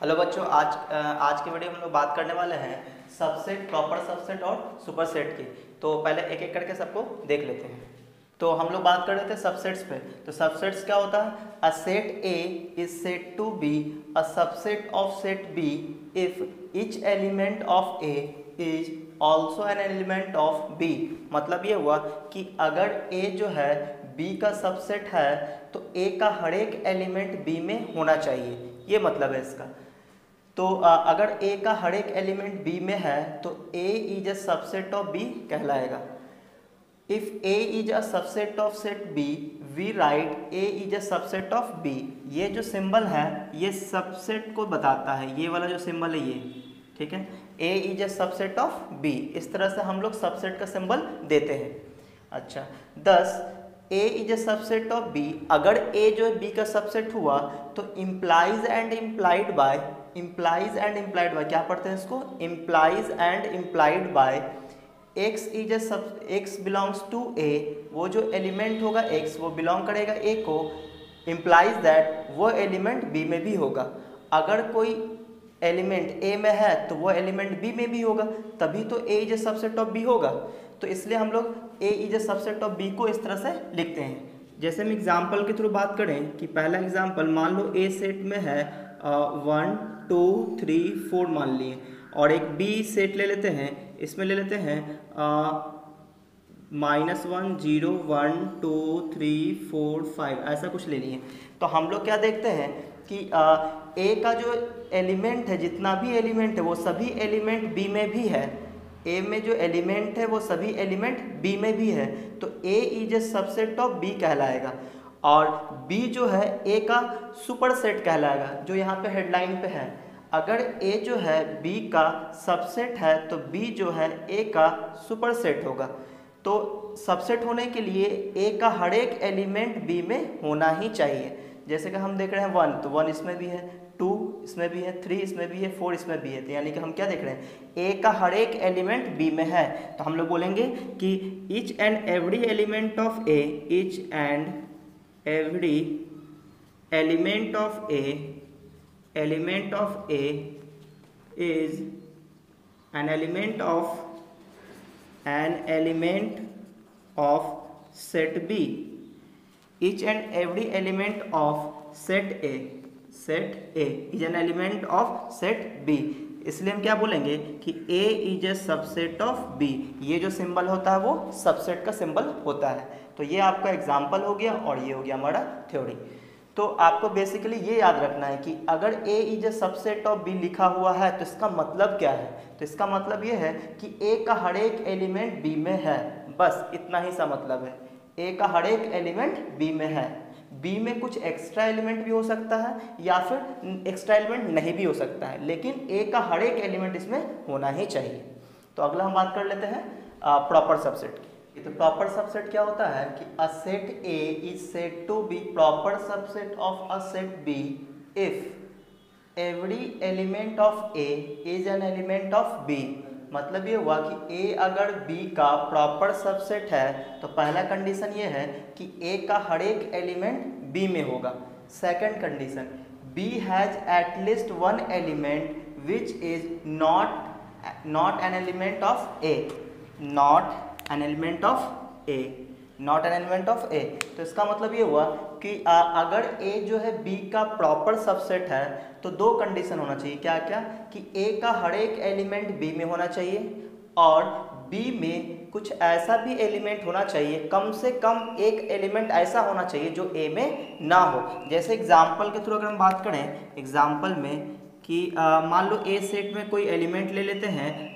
Hello बच्चों, आज की वीडियो में हम लोग बात करने वाले हैं सबसेट, प्रॉपर सबसेट और सुपरसेट की। तो पहले एक एक करके सबको देख लेते हैं। तो हम लोग बात कर रहे थे सबसेट्स पे। तो सबसेट्स क्या होता है? A set A is set to be a subset of set B if each element of A is also an element of B. मतलब ये हुआ कि अगर ए जो है बी का सबसेट है तो ए का हर एक एलिमेंट बी में होना चाहिए, ये मतलब है इसका। तो अगर A का हर एक एलिमेंट B में है तो A is a subset of B कहलाएगा। If A is a subset of set B we write A is a subset of B। ये जो सिंबल है ये सबसेट को बताता है, ये वाला जो सिंबल है ये, ठीक है। A is a subset of B, इस तरह से हम लोग सबसेट का सिंबल देते हैं। अच्छा, 10 A is a subset of B। अगर A जो है B का सबसेट हुआ तो implies and implied by, implies and implied by क्या पढ़ते हैं इसको? Implies and implied by x is a sub, x belongs to A। वो जो एलिमेंट होगा x वो बिलोंग करेगा A को, इम्प्लाइज दैट वो एलिमेंट B में भी होगा। अगर कोई एलिमेंट A में है तो वो एलिमेंट B में भी होगा, तभी तो A is a subset of B होगा। तो इसलिए हम लोग A is a subset of B को इस तरह से लिखते हैं। जैसे हम एग्जाम्पल के थ्रू बात करें कि पहला एग्जाम्पल मान लो A सेट में है 1 2 3 4 मान लिए, और एक B सेट ले लेते हैं, इसमें ले लेते हैं -1 0 1 2 3 4 5 ऐसा कुछ ले लिए। तो हम लोग क्या देखते हैं कि A का जो एलिमेंट है, जितना भी एलिमेंट है वो सभी एलिमेंट B में भी है। A में जो एलिमेंट है वो सभी एलिमेंट B में भी है, तो A is a subset of B कहलाएगा। और B जो है A का सुपरसेट कहलाएगा, जो यहाँ पे हेडलाइन पे है। अगर A जो है B का सबसेट है तो B जो है A का सुपरसेट होगा। तो सबसेट होने के लिए A का हर एक एलिमेंट B में होना ही चाहिए। जैसे कि हम देख रहे हैं 1, तो 1 इसमें भी है, 2 इसमें भी है, 3 इसमें भी है, 4 इसमें भी है। तो यानी कि हम क्या देख रहे हैं? A का हर एक एलिमेंट B में है। तो हम लोग बोलेंगे कि each and every element of A, each and every element of A, element of A is an element of set B। each and every element of set A is an element of set B। इसलिए हम क्या बोलेंगे कि A is a subset of B। ये जो symbol होता है वो सबसेट का सिंबल होता है। तो ये आपका एग्जाम्पल हो गया और ये हो गया हमारा थ्योरी। तो आपको बेसिकली ये याद रखना है कि अगर A is a subset of B लिखा हुआ है तो इसका मतलब क्या है? तो इसका मतलब ये है कि A का हर एक एलिमेंट B में है, बस इतना ही सा मतलब है। A का हर एक एलिमेंट B में है। B में कुछ एक्स्ट्रा एलिमेंट भी हो सकता है या फिर एक्स्ट्रा एलिमेंट नहीं भी हो सकता है, लेकिन A का हर एक एलिमेंट इसमें होना ही चाहिए। तो अगला हम बात कर लेते हैं प्रॉपर सबसेट की। तो प्रॉपर सबसेट क्या होता है कि a set A is said to be proper subset of a set B if every element of A is an element of B। मतलब ये हुआ कि A अगर B का प्रॉपर सबसेट है तो पहला कंडीशन ये है कि A का हर एक एलिमेंट B में होगा। Second condition, B has at least one element which is not an element of A, not an element of A, not an element of A। तो इसका मतलब ये हुआ कि अगर A जो है B का प्रॉपर सबसेट है तो दो कंडीशन होना चाहिए। क्या क्या? कि A का हर एक एलिमेंट B में होना चाहिए और B में कुछ ऐसा भी एलिमेंट होना चाहिए, कम से कम एक एलिमेंट ऐसा होना चाहिए जो A में ना हो। जैसे एग्जाम्पल के थ्रू अगर हम बात करें, एग्जाम्पल में कि मान लो A सेट में कोई एलिमेंट ले लेते हैं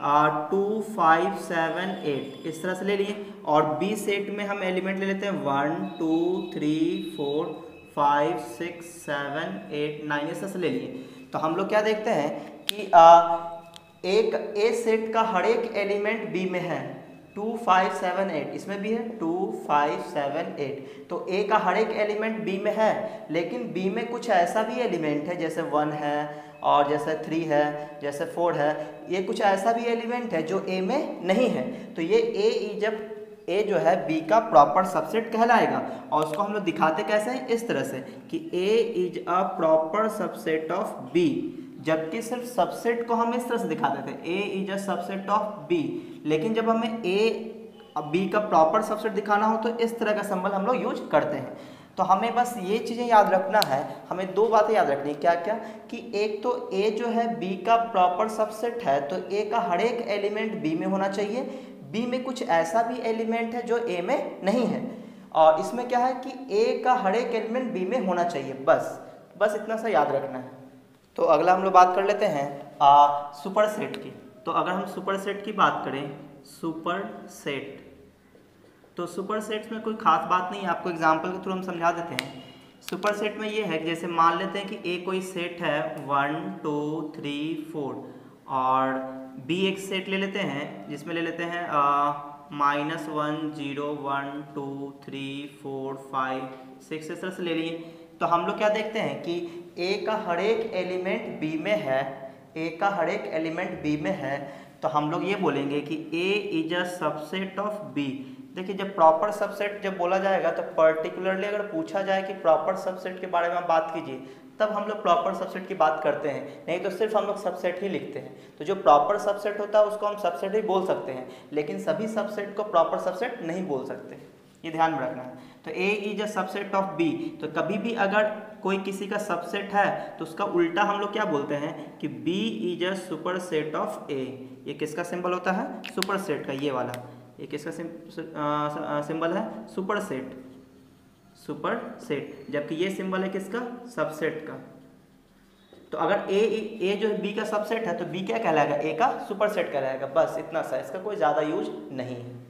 2 5 7 8 इस तरह से ले लिए, और B सेट में हम एलिमेंट ले लेते हैं 1 2 3 4 5 6 7 8 9 इस तरह से ले लिए। तो हम लोग क्या देखते हैं कि एक A सेट का हर एक एलिमेंट B में है, 2 5 7 8 इसमें भी है, 2 5 7 8। तो A का हर एक एलिमेंट B में है, लेकिन B में कुछ ऐसा भी एलिमेंट है जैसे 1 है और जैसे 3 है, जैसे 4 है, ये कुछ ऐसा भी एलिमेंट है जो A में नहीं है। तो ये A जो है B का प्रॉपर सबसेट कहलाएगा। और उसको हम लोग दिखाते कैसे हैं? इस तरह से कि A is a proper subset of B जबकि सिर्फ सबसेट को हम इस तरह से दिखाते थे, A is a subset of B. लेकिन जब हमें ए बी का प्रॉपर सबसेट दिखाना हो तो इस तरह का सिंबल हम लोग यूज करते हैं। तो हमें बस ये चीज़ें याद रखना है, हमें दो बातें याद रखनी, क्या क्या, कि एक तो ए जो है बी का प्रॉपर सबसेट है, तो ए का हर एक एलिमेंट बी में होना चाहिए। बी में कुछ ऐसा भी एलिमेंट है जो ए में नहीं है, और इसमें क्या है कि ए का हर एक एलिमेंट बी में होना चाहिए। बस इतना सा याद रखना है। तो अगला हम लोग बात कर लेते हैं सुपर सेट की। तो अगर हम सुपर सेट की बात करें, सुपर सेट, तो सुपर सेट्स में कोई खास बात नहीं है, आपको एग्जांपल के थ्रू हम समझा देते हैं। सुपर सेट में ये है कि जैसे मान लेते हैं कि ए कोई सेट है 1 2 3 4, और बी एक सेट ले लेते हैं जिसमें ले लेते हैं -1 0 1 2 3 4 5 6, इस तरह से ले लिए। तो हम लोग क्या देखते हैं कि ए का हर एक एलिमेंट बी में है, ए का हर एक एलिमेंट बी में है, तो हम लोग ये बोलेंगे कि A is a subset of B. देखिए, जब प्रॉपर सबसेट जब बोला जाएगा तो पर्टिकुलरली अगर पूछा जाए कि प्रॉपर सबसेट के बारे में आप बात कीजिए, तब हम लोग प्रॉपर सबसेट की बात करते हैं, नहीं तो सिर्फ हम लोग सबसेट ही लिखते हैं। तो जो प्रॉपर सबसेट होता है उसको हम सबसेट ही बोल सकते हैं, लेकिन सभी सबसेट को प्रॉपर सबसेट नहीं बोल सकते, ये ध्यान में रखना है। तो A is a subset of B, तो कभी भी अगर कोई किसी का सबसेट है तो उसका उल्टा हम लोग क्या बोलते हैं कि B is a superset of A. ये किसका सिंबल होता है? सुपर सेट का, ये वाला, ये किसका सिंबल है? Super set, super set. जबकि ये सिंबल है किसका? सबसेट का। तो अगर ए जो बी का सबसेट है तो बी क्या कहलाएगा? ए का सुपर सेट कहलाएगा। बस इतना सा, इसका कोई ज़्यादा यूज नहीं है।